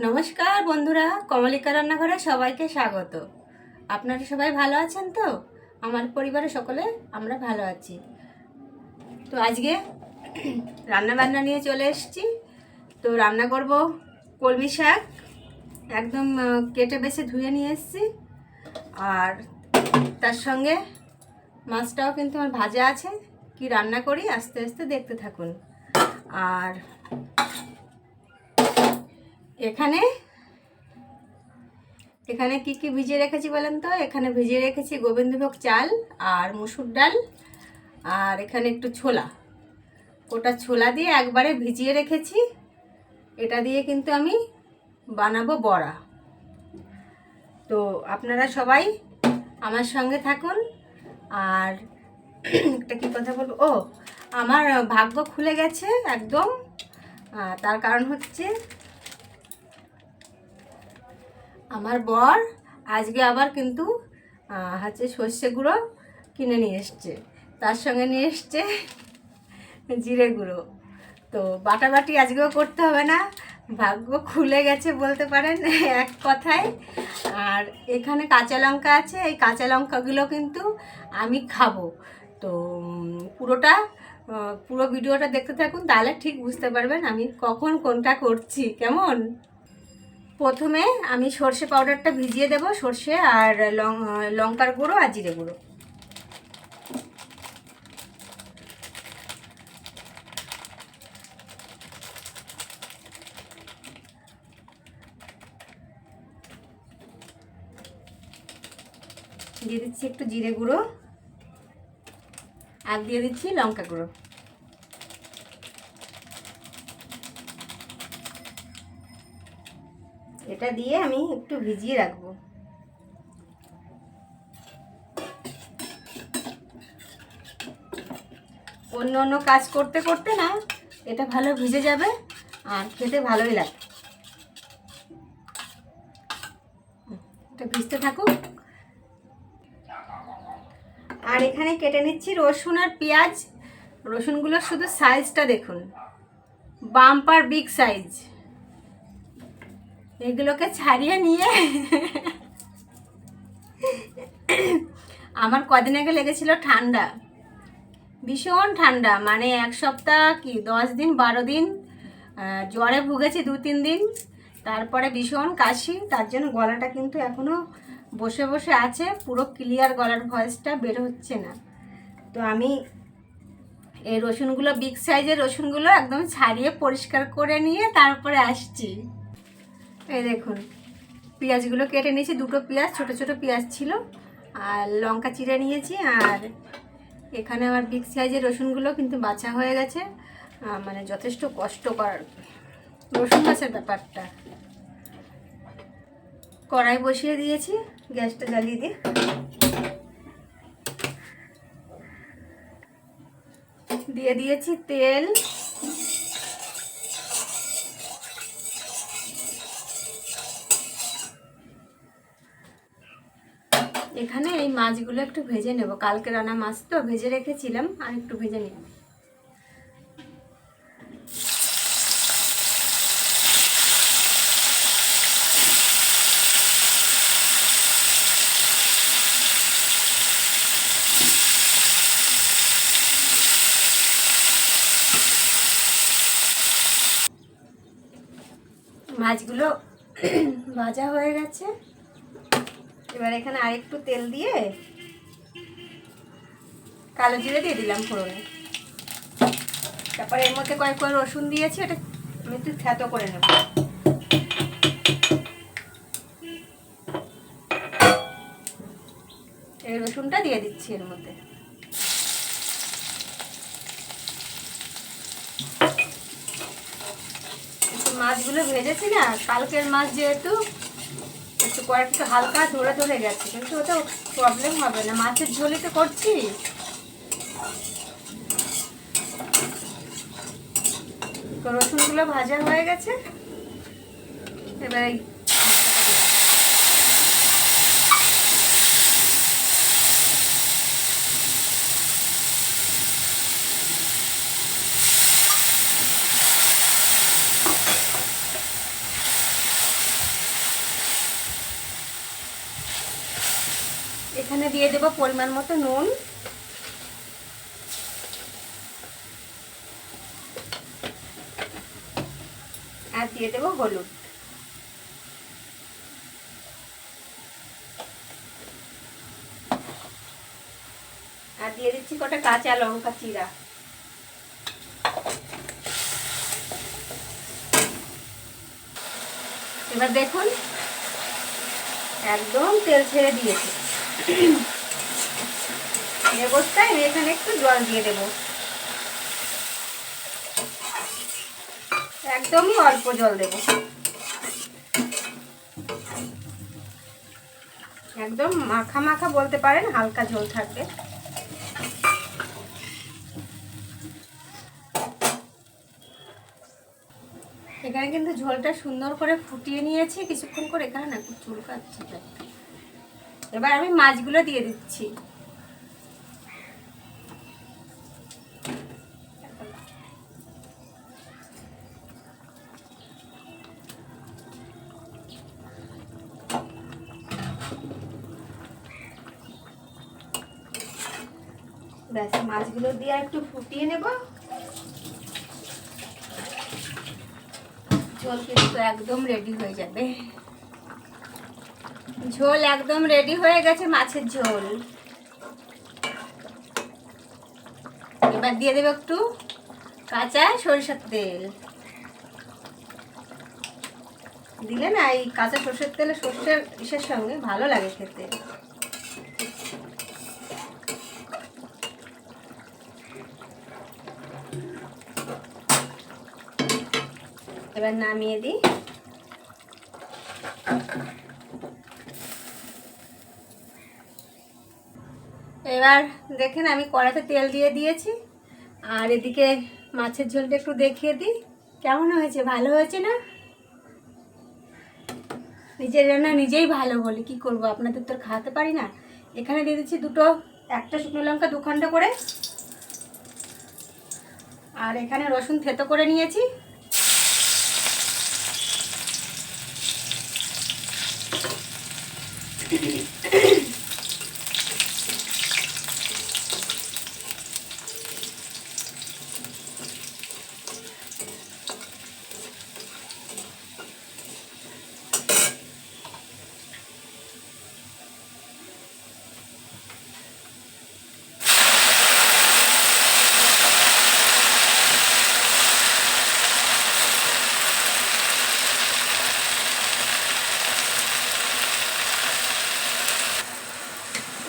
নমস্কার বন্ধুরা, কমলিকা রান্নাঘরে সবাইকে স্বাগত। আপনারা সবাই ভালো আছেন তো? আমার পরিবারে সকলে আমরা ভালো আছি। তো আজকে রান্না বান্না নিয়ে চলে এসেছি। তো রান্না করব কলমি শাক, একদম কেটে বেছে ধুয়ে নিয়ে এসেছি। আর তার সঙ্গে মাছটাও কিন্তু আমার ভাজা আছে। কি রান্না করি আস্তে আস্তে দেখতে থাকুন। আর এখানে এখানে কি কি ভিজিয়ে রেখেছি বলেন তো? এখানে ভিজিয়ে রেখেছি গোবিন্দভোগ চাল আর মসুর ডাল, আর এখানে একটু ছোলা, ওটা ছোলা দিয়ে একবারে ভিজিয়ে রেখেছি। এটা দিয়ে কিন্তু আমি বানাবো বড়া। তো আপনারা সবাই আমার সঙ্গে থাকুন। আর একটা কি কথা বলবো, আমার ভাগ্য খুলে গেছে একদম। তার কারণ হচ্ছে আমার বর আজকে আবার কিন্তু সর্ষে গুঁড়ো কিনে নিয়ে এসছে, তার সঙ্গে নিয়ে এসছে জিরে গুঁড়ো। তো বাটাবাটি আজকেও করতে হবে না, ভাগ্য খুলে গেছে বলতে পারেন এক কথায়। আর এখানে কাঁচা লঙ্কা আছে, এই কাঁচা লঙ্কাগুলো কিন্তু আমি খাবো। তো পুরো ভিডিওটা দেখতে থাকুন, তাহলে ঠিক বুঝতে পারবেন আমি কখন কোনটা করছি। কেমন? প্রথমে আমি সর্ষে পাউডারটা ভিজিয়ে দেব, সর্ষে আর লঙ্কার গুঁড়ো আর জিরে গুঁড়ো। দিয়ে দিচ্ছি একটু জিরে গুঁড়ো, আর দিয়ে দিচ্ছি লঙ্কা গুঁড়ো। এটা দিয়ে আমি একটু ভিজিয়ে রাখবো। অন্য অন্য কাজ করতে করতে না এটা ভালো ভিজে যাবে আর খেতে ভালোই লাগে। এটা ভিজতে থাকুক। আর এখানে কেটে নিচ্ছি রসুন আর পেঁয়াজ। রসুনগুলোর শুধু সাইজটা দেখুন, বাম্পার বিগ সাইজ। এগুলোকে ছাড়িয়ে নিয়ে আমার কদিন আগে লেগেছিল ঠান্ডা, ভীষণ ঠান্ডা, মানে এক সপ্তাহ কি 10 দিন 12 দিন জ্বরে ভুগেছি, 2-3 দিন। তারপরে ভীষণ কাশি, তার জন্য গলাটা কিন্তু এখনও বসে বসে আছে, পুরো ক্লিয়ার গলার ভয়েসটা বের হচ্ছে না। তো আমি এই রসুনগুলো, বিগ সাইজের রসুনগুলো একদম ছাড়িয়ে পরিষ্কার করে নিয়ে তারপরে আসছি। এই দেখুন, পেঁয়াজগুলো কেটে নিয়েছি, 2টো পেঁয়াজ, ছোট ছোট পেঁয়াজ ছিল, আর লঙ্কা চিড়ে নিয়েছি। আর এখানে আমার বিগ সাইজের রসুনগুলো কিন্তু বাছা হয়ে গেছে। মানে যথেষ্ট কষ্টকর রসুন বাছার ব্যাপারটা। কড়াই বসিয়ে দিয়েছি, গ্যাসটা জ্বালিয়ে দিয়ে দিয়েছি তেল। এখানে এই মাছগুলো একটু ভেজে নেব, কালকে রান্না মাছ তো ভেজে রেখেছিলাম, আর একটু ভেজে নেব। মাছগুলো ভাজা হয়ে গেছে। এবার এখানে আরেকটু তেল দিয়ে কালো জিরে দিয়ে দিলাম ফোড়নে। তারপরে এর মধ্যে কয়েক রসুন দিয়েছি, এটা আমি একটু থেতো করে নেব। এই রসুনটা দিয়ে দিচ্ছি এর মধ্যে। মাছগুলো ভেজেছি না, কালকের মাছ যেহেতু একটু কয়েকটা হালকা ধরে ধরে গেছে, কিন্তু ওটা প্রবলেম হবে না, মাছের ঝোলই তো করছি। তো রসুনগুলো ভাজা হয়ে গেছে, এবার এখানে দিয়ে দেব পরিমাণ মতো নুন, আর দিয়ে দেব হলুদ। আর দিয়ে দিচ্ছি কটা কাঁচা লঙ্কা চিরা। এবার দেখুন একদম তেল ছেড়ে দিয়েছে। এই অবস্থায় আমি এখানে একটু জল দিয়ে দেব, একদমই অল্প জল দেব, একদম মাখা মাখা বলতে পারেন, হালকা ঝোল থাকবে। এখানে কিন্তু ঝোলটা সুন্দর করে ফুটিয়ে নিয়েছি কিছুক্ষণ করে, এখানে না খুব চুলকাচ্ছে। এবার আমি মাছগুলো দিয়ে দিচ্ছি। ব্যাস, মাছগুলো দিয়ে একটু ফুটিয়ে নেব। ঝোল কিন্তু একদম রেডি হয়ে যাবে। ঝোল একদম রেডি হয়ে গেছে, মাছের ঝোল। এবার দিয়ে দেবো একটু কাঁচা সরিষার তেল। দিলে না এই কাঁচা সরষের তেলে সর্ষের ইসের সঙ্গে ভালো লাগে খেতে। এবার নামিয়ে দিই। এবার দেখেন আমি কড়াতে তেল দিয়ে দিয়েছি, আর এদিকে মাছের ঝোলটা একটু দেখিয়ে দিই কেমন হয়েছে। ভালো হয়েছে না? নিজের রান্না নিজেই ভালো বলি, কি করব, আপনাদের তো খাওয়াতে পারি না। এখানে দিয়ে দিচ্ছি একটা শুকনো লঙ্কা 2 খণ্ড করে, আর এখানে রসুন থেতো করে নিয়েছি।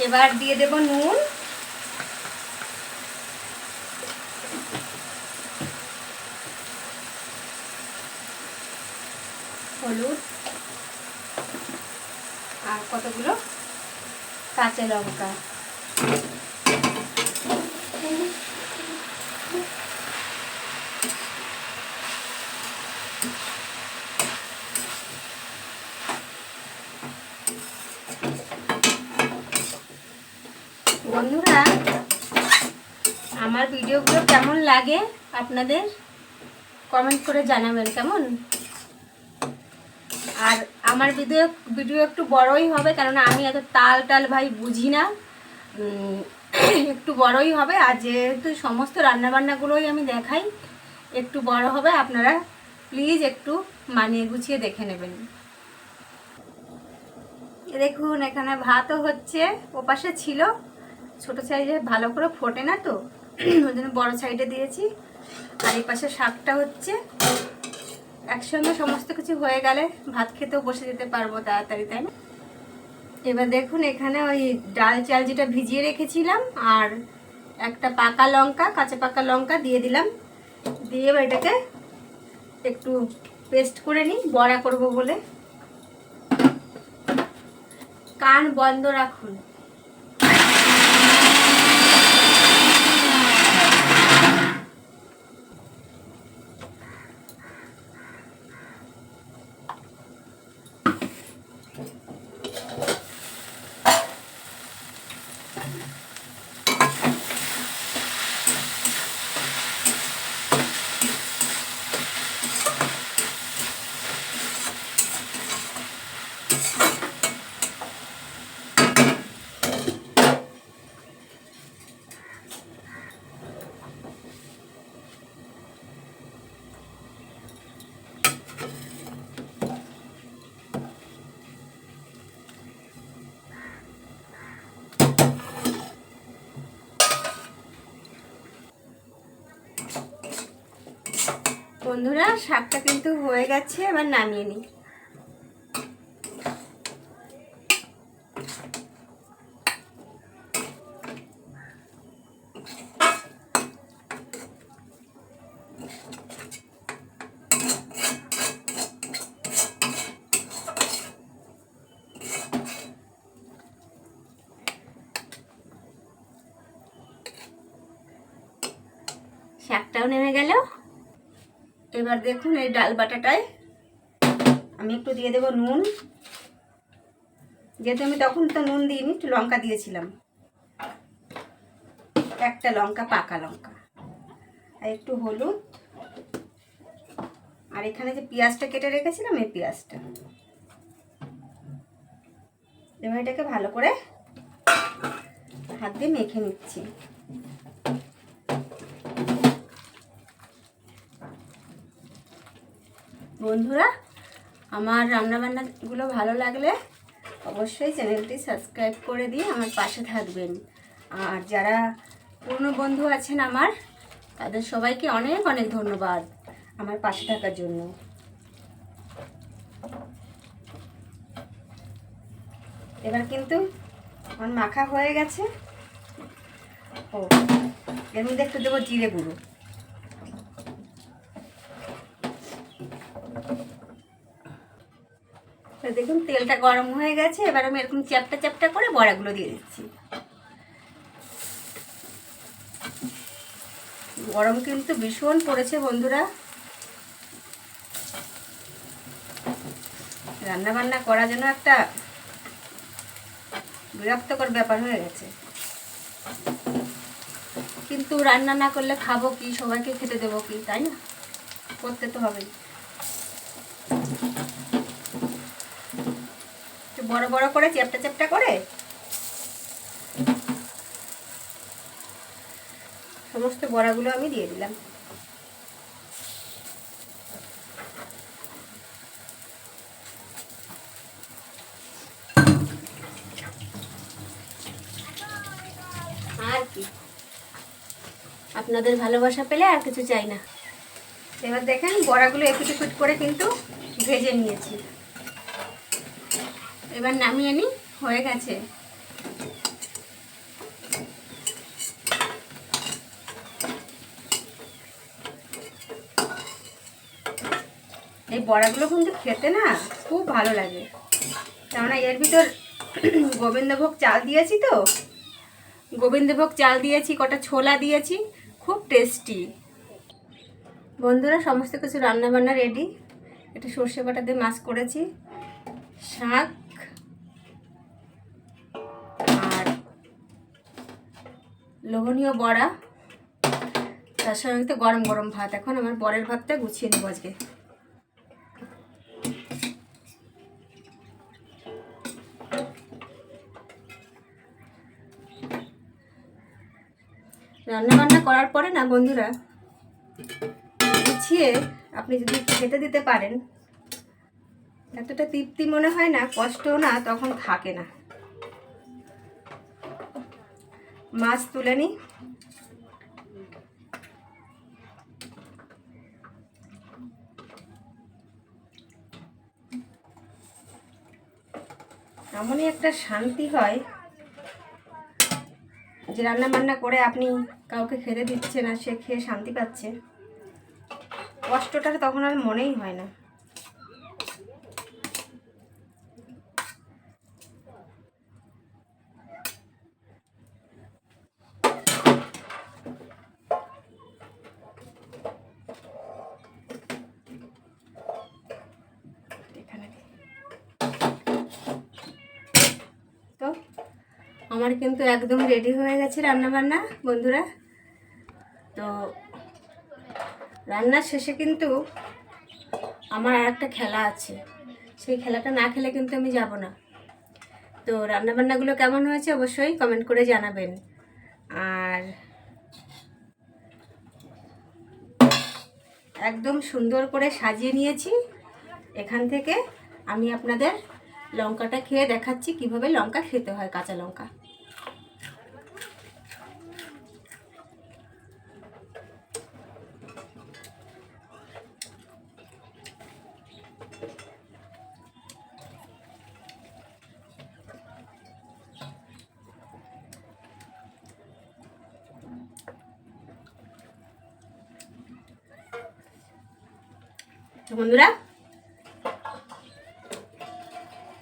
এবার দিয়ে দেব নুন, হলুদ, আর কতগুলো কাঁচা লঙ্কা। বন্ধুরা, আমার ভিডিওগুলো কেমন লাগে আপনাদের কমেন্ট করে জানাবেন কেমন। আর আমার ভিডিও একটু বড়ই হবে, কেননা আমি এত টাল ভাই বুঝি না, একটু বড়ই হবে। আর যেহেতু সমস্ত রান্নাবান্নাগুলোই আমি দেখাই, একটু বড় হবে। আপনারা প্লিজ একটু মানিয়ে গুছিয়ে দেখে নেবেন। দেখুন এখানে ভাতও হচ্ছে, ওপাশে ছিল ছোট সাইজে, ভালো করে ফোটে না তো, ওই জন্য বড় সাইডে দিয়েছি। আর এই পাশে শাকটা হচ্ছে। একসঙ্গে সমস্ত কিছু হয়ে গেলে ভাত খেতেও বসে যেতে পারবো তাড়াতাড়ি, তাই না? এবার দেখুন এখানে ওই ডাল চাল যেটা ভিজিয়ে রেখেছিলাম, আর একটা পাকা লঙ্কা, কাঁচা পাকা লঙ্কা দিয়ে দিলাম। দিয়ে এবার এটাকে একটু পেস্ট করে নিই, বড়া করব বলে। কান বন্ধ রাখুন। বন্ধুরা, শাকটা কিন্তু হয়ে গেছে, এবার নামিয়ে নিই। শাকটাও নেমে গেল। এবার দেখুন এই ডাল বাটাটায় আমি একটু দিয়ে দেবো নুন, যেহেতু আমি তখন তো নুন দিইনি, একটু লঙ্কা দিয়েছিলাম, একটা লঙ্কা, পাকা লঙ্কা, আর একটু হলুদ, আর এখানে যে পেঁয়াজটা কেটে রেখেছিলাম এই পেঁয়াজটা। এবার এটাকে ভালো করে হাত দিয়ে মেখে নিচ্ছি। বন্ধুরা, আমার রান্নাবান্নাগুলো ভালো লাগলে অবশ্যই চ্যানেলটি সাবস্ক্রাইব করে দিয়ে আমার পাশে থাকবেন। আর যারা পুরনো বন্ধু আছেন আমার, তাদের সবাইকে অনেক অনেক ধন্যবাদ আমার পাশে থাকার জন্য। এবার কিন্তু আমার মাখা হয়ে গেছে। ও, এর মধ্যে একটু দেবো জিরে গুঁড়ো। দেখুন তেলটা গরম হয়ে গেছে। এবার আমি এরকম চ্যাপটা চ্যাপটা করে বড়াগুলো দিয়ে দিচ্ছি। গরম কিন্তু ভীষণ পড়েছে বন্ধুরা, রান্না বান্না করা যেন একটা বিরক্তকর ব্যাপার হয়ে গেছে। কিন্তু রান্না না করলে খাবো কি, সবাইকে খেতে দেবো কি, তাই না? করতে তো হবেই। বড় বড় করে চ্যাপটা চ্যাপটা করে সমস্ত বড়াগুলো আমি দিয়ে দিলাম। আর কি, আপনাদের ভালোবাসা পেলে আর কিছু চাই না। এবার দেখেন বড়াগুলো একটু একটু করে কিন্তু ভেজে নিয়েছি। এবার নামিয়ে নিই, হয়ে গেছে। এই বড়াগুলো কিন্তু খেতে না খুব ভালো লাগে, কেননা এর ভিতর গোবিন্দভোগ চাল দিয়েছি, তো গোবিন্দভোগ চাল দিয়েছি, কটা ছোলা দিয়েছি, খুব টেস্টি। বন্ধুরা, সমস্ত কিছু রান্নাবান্না রেডি। একটু সর্ষে বাটা দিয়ে মাছ করেছি, শাক আর লোভনীয় বড়া, তার সঙ্গে তো গরম গরম ভাত। এখন আমার বরের ভাতটা গুছিয়ে নেব আজকে। রান্নাবান্না করার পরে না বন্ধুরা, গুছিয়ে আপনি যদি খেতে দিতে পারেন, এতটা তৃপ্তি মনে হয় না, কষ্টও না তখন থাকে না। মাছ তুলে নিই। এমনই একটা শান্তি হয় যে রান্না বান্না করে আপনি কাউকে খেতে দিচ্ছেন আর সে খেয়ে শান্তি পাচ্ছে, কষ্টটা তখন আর মনেই হয় না। তো আমার কিন্তু একদম রেডি হয়ে গেছে রান্নাবান্না বন্ধুরা। তো রান্নার শেষে কিন্তু আমার আর একটা খেলা আছে, সেই খেলাটা না খেলে কিন্তু আমি যাব না। তো রান্নাবান্নাগুলো কেমন হয়েছে অবশ্যই কমেন্ট করে জানাবেন। আর একদম সুন্দর করে সাজিয়ে নিয়েছি। এখান থেকে আমি আপনাদের লঙ্কাটা খেয়ে দেখাচ্ছি কিভাবে লঙ্কা খেতে হয়, কাঁচা লঙ্কা। বন্ধুরা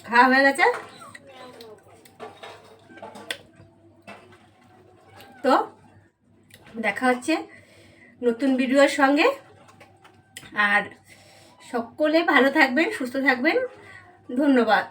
খাওয়া হয়ে গেছে, তো দেখা হচ্ছে নতুন ভিডিওর সঙ্গে। আর সকলে ভালো থাকবেন, সুস্থ থাকবেন। ধন্যবাদ।